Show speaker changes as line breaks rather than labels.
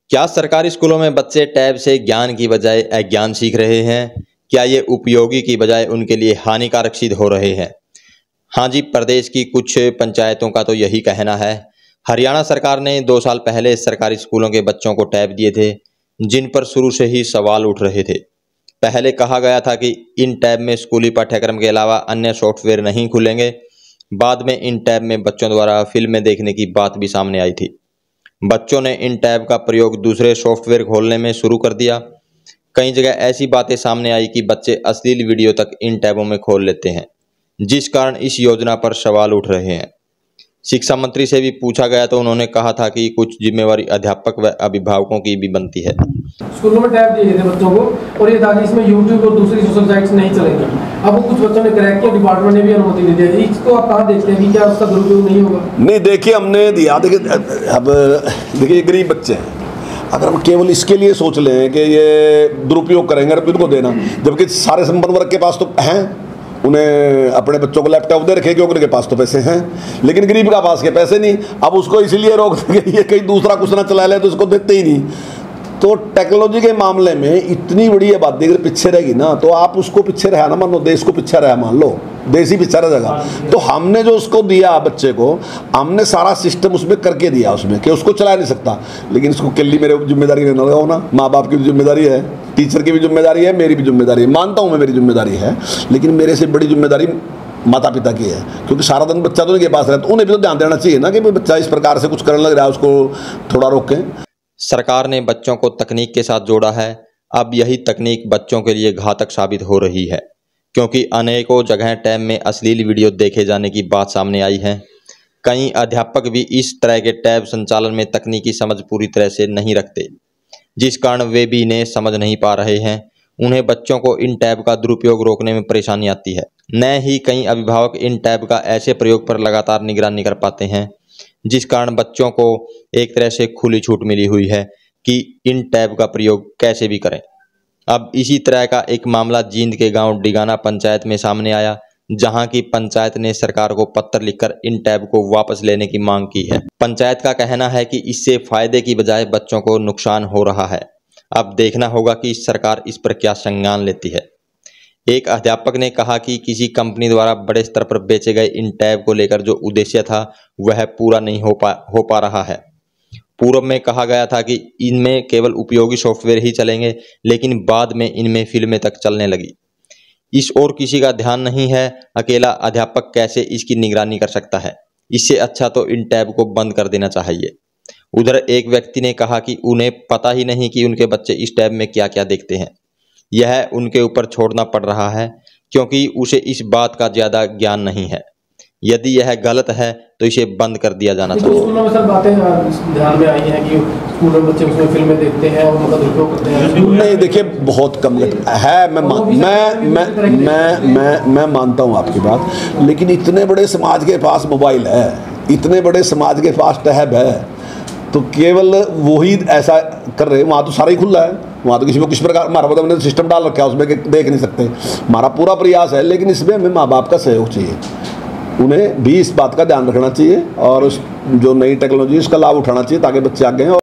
क्या सरकारी स्कूलों में बच्चे टैब से ज्ञान की बजाय अज्ञान सीख रहे हैं? क्या ये उपयोगी की बजाय उनके लिए हानिकारक सिद्ध हो रहे हैं? हाँ जी, प्रदेश की कुछ पंचायतों का तो यही कहना है। हरियाणा सरकार ने 2 साल पहले सरकारी स्कूलों के बच्चों को टैब दिए थे, जिन पर शुरू से ही सवाल उठ रहे थे। पहले कहा गया था कि इन टैब में स्कूली पाठ्यक्रम के अलावा अन्य सॉफ्टवेयर नहीं खुलेंगे। बाद में इन टैब में बच्चों द्वारा फिल्में देखने की बात भी सामने आई थी। बच्चों ने इन टैब का प्रयोग दूसरे सॉफ्टवेयर खोलने में शुरू कर दिया। कई जगह ऐसी बातें सामने आई कि बच्चे अश्लील वीडियो तक इन टैबों में खोल लेते हैं, जिस कारण इस योजना पर सवाल उठ रहे हैं। शिक्षा मंत्री से भी पूछा गया तो उन्होंने कहा था कि कुछ जिम्मेवारी अध्यापक व अभिभावकों की भी बनती है।
स्कूलों में टैब दिए गए थे बच्चों को और ये था कि इसमें यूट्यूब और दूसरी सोशल साइट्स नहीं चलेंगी। अब वो कुछ बच्चों ने क्रैक किया, डिपार्टमेंट ने भी अनुमति नहीं दी। इसको आप कहाँ देखते हैं कि क्या उसका दुरुपयोग नहीं होगा?
नहीं, देखिए हमने दिया। देखिए गरीब बच्चे हैं, अगर हम केवल इसके लिए सोच लें कि ये दुरुपयोग करेंगे और उनको देना, जबकि सारे संपन्न वर्ग के पास तो हैं, उन्हें अपने बच्चों को लैपटॉप दे रखे क्योंकि उनके पास तो पैसे हैं, लेकिन गरीब का पास के पैसे नहीं। अब उसको इसलिए रोक देंगे ये कहीं दूसरा कुछ ना चला ले तो उसको देते ही नहीं। तो टेक्नोलॉजी के मामले में इतनी बड़ी आबादी अगर पीछे रहेगी ना, तो आप उसको पीछे रहा ना मान लो, देश को पीछे रहा मान लो, देश ही पीछे रहेगा। तो हमने जो उसको दिया बच्चे को, हमने सारा सिस्टम उसमें करके दिया उसमें कि उसको चला नहीं सकता। लेकिन इसको केली मेरे जिम्मेदारी लेना लगाओ ना, माँ बाप की भी जिम्मेदारी है, टीचर की भी जिम्मेदारी है, मेरी भी जिम्मेदारी है। मानता हूँ मैं मेरी जिम्मेदारी है, लेकिन मेरे से बड़ी जिम्मेदारी माता पिता की है, क्योंकि सारा दिन बच्चा तो उनके पास रहता है। उन्हें भी तो ध्यान देना चाहिए ना कि बच्चा इस प्रकार से कुछ करने लग रहा है, उसको थोड़ा रोकें।
सरकार ने बच्चों को तकनीक के साथ जोड़ा है। अब यही तकनीक बच्चों के लिए घातक साबित हो रही है, क्योंकि अनेकों जगह टैब में अश्लील वीडियो देखे जाने की बात सामने आई है। कई अध्यापक भी इस तरह के टैब संचालन में तकनीकी समझ पूरी तरह से नहीं रखते, जिस कारण वे भी इन्हें समझ नहीं पा रहे हैं। उन्हें बच्चों को इन टैब का दुरुपयोग रोकने में परेशानी आती है। न ही कई अभिभावक इन टैब का ऐसे प्रयोग पर लगातार निगरानी कर पाते हैं, जिस कारण बच्चों को एक तरह से खुली छूट मिली हुई है कि इन टैब का प्रयोग कैसे भी करें। अब इसी तरह का एक मामला जींद के गांव डिगाना पंचायत में सामने आया, जहां की पंचायत ने सरकार को पत्र लिखकर इन टैब को वापस लेने की मांग की है। पंचायत का कहना है कि इससे फायदे की बजाय बच्चों को नुकसान हो रहा है। अब देखना होगा कि सरकार इस पर क्या संज्ञान लेती है। एक अध्यापक ने कहा कि किसी कंपनी द्वारा बड़े स्तर पर बेचे गए इन टैब को लेकर जो उद्देश्य था वह पूरा नहीं हो पा रहा है। पूर्व में कहा गया था कि इनमें केवल उपयोगी सॉफ्टवेयर ही चलेंगे, लेकिन बाद में इनमें फिल्में तक चलने लगी। इस ओर किसी का ध्यान नहीं है। अकेला अध्यापक कैसे इसकी निगरानी कर सकता है? इससे अच्छा तो इन टैब को बंद कर देना चाहिए। उधर एक व्यक्ति ने कहा कि उन्हें पता ही नहीं कि उनके बच्चे इस टैब में क्या क्या देखते हैं। यह उनके ऊपर छोड़ना पड़ रहा है, क्योंकि उसे इस बात का ज्यादा ज्ञान नहीं है। यदि यह गलत है तो इसे बंद कर दिया जाना चाहिए।
स्कूलों में सर बातें ध्यान में आई हैं कि स्कूलों में बच्चे उसमें फिल्में देखते हैं और उनका दुरुपयोग करते हैं।
नहीं, देखिए बहुत कम है। मैं मानता हूँ आपकी बात, लेकिन इतने बड़े समाज के पास मोबाइल है, इतने बड़े समाज के पास टैब है, तो केवल वही ऐसा कर रहे हैं। वहाँ तो सारा ही खुला है, वहाँ तो किसी को किस प्रकार हमारा मतलब हमने सिस्टम डाल रखा है उसमें देख नहीं सकते। हमारा पूरा प्रयास है, लेकिन इसमें हमें माँ बाप का सहयोग चाहिए। उन्हें भी इस बात का ध्यान रखना चाहिए और उस जो नई टेक्नोलॉजी उसका लाभ उठाना चाहिए ताकि बच्चे आगे हैं।